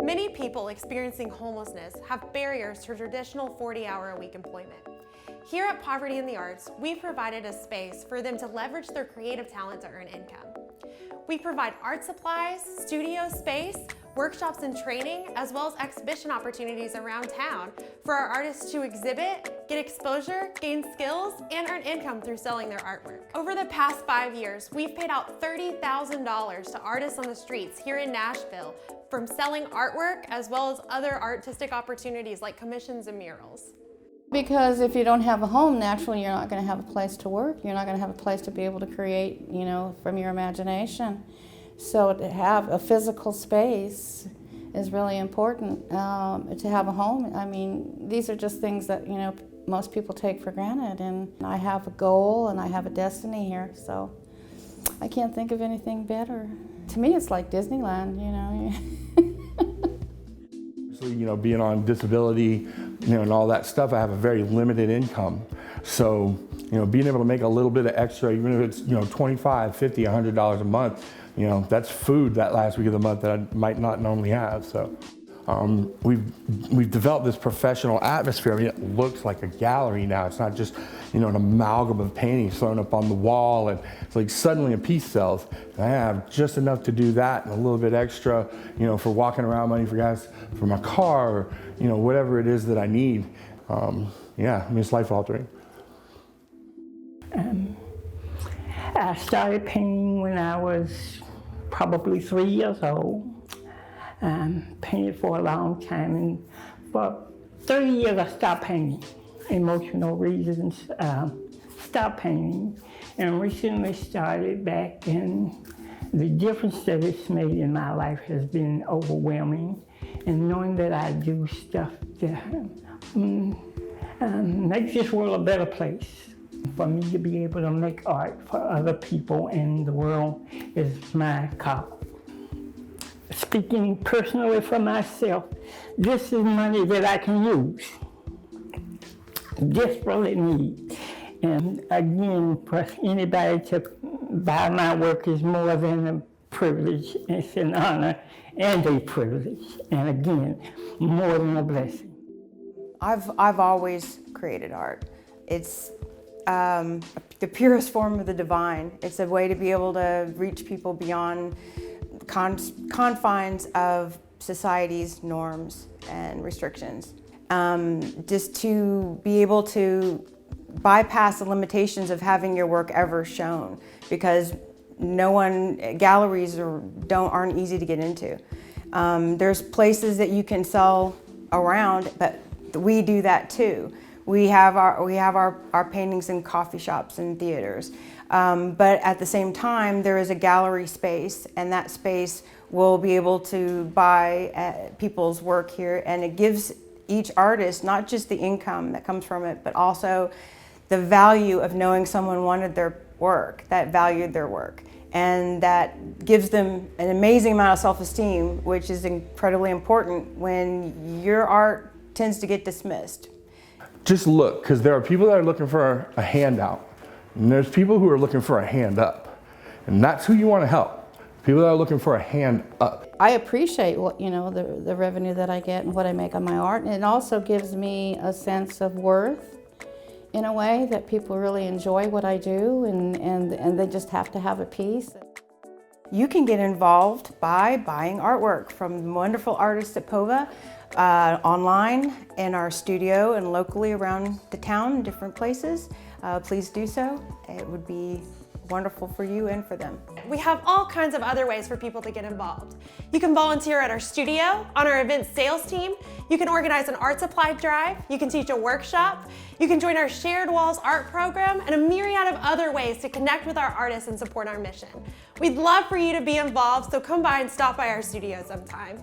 Many people experiencing homelessness have barriers to traditional 40-hour-a-week employment. Here at Poverty in the Arts, we've provided a space for them to leverage their creative talent to earn income. We provide art supplies, studio space, workshops and training, as well as exhibition opportunities around town for our artists to exhibit, get exposure, gain skills, and earn income through selling their artwork. Over the past 5 years, we've paid out $30,000 to artists on the streets here in Nashville from selling artwork as well as other artistic opportunities like commissions and murals. Because if you don't have a home, naturally you're not going to have a place to work. You're not going to have a place to be able to create, from your imagination. So to have a physical space is really important. To have a home, I mean, these are just things that, most people take for granted. And I have a goal and I have a destiny here, so I can't think of anything better. To me, it's like Disneyland, So, being on disability, and all that stuff, I have a very limited income. So, being able to make a little bit of extra, even if it's, $25, $50, $100 a month, that's food that last week of the month that I might not normally have. So, we've developed this professional atmosphere. I mean, it looks like a gallery now. It's not just, an amalgam of paintings thrown up on the wall, and it's like suddenly a piece sells. And I have just enough to do that and a little bit extra, for walking around, money for gas, for my car, or, whatever it is that I need. It's life altering. I started painting when I was probably 3 years old. Painted for a long time, and for 30 years I stopped painting. Emotional reasons, stopped painting, and recently started back, and the difference that it's made in my life has been overwhelming. And knowing that I do stuff that makes this world a better place. For me to be able to make art for other people in the world is my cause. Speaking personally for myself, this is money that I can use, desperately need. And again, for anybody to buy my work is more than a privilege. It's an honor and a privilege. And again, more than a blessing. I've always created art. It's the purest form of the divine. It's a way to be able to reach people beyond confines of society's norms and restrictions. Just to be able to bypass the limitations of having your work ever shown, because galleries aren't easy to get into. There's places that you can sell around, but we do that too. We have our paintings in coffee shops and theaters. But at the same time, there is a gallery space, and that space will be able to buy people's work here, and it gives each artist not just the income that comes from it, but also the value of knowing someone wanted their work, that valued their work, and that gives them an amazing amount of self-esteem, which is incredibly important when your art tends to get dismissed. Just look, because there are people that are looking for a handout, and there's people who are looking for a hand up, and that's who you want to help. People that are looking for a hand up. I appreciate what the revenue that I get and what I make on my art, and it also gives me a sense of worth in a way that people really enjoy what I do, and they just have to have a piece. You can get involved by buying artwork from wonderful artists at POVA, online, in our studio, and locally around the town in different places. Please do so. It would be wonderful for you and for them. We have all kinds of other ways for people to get involved. You can volunteer at our studio, on our event sales team. You can organize an art supply drive. You can teach a workshop. You can join our Shared Walls art program, and a myriad of other ways to connect with our artists and support our mission. We'd love for you to be involved, so come by and stop by our studio sometime.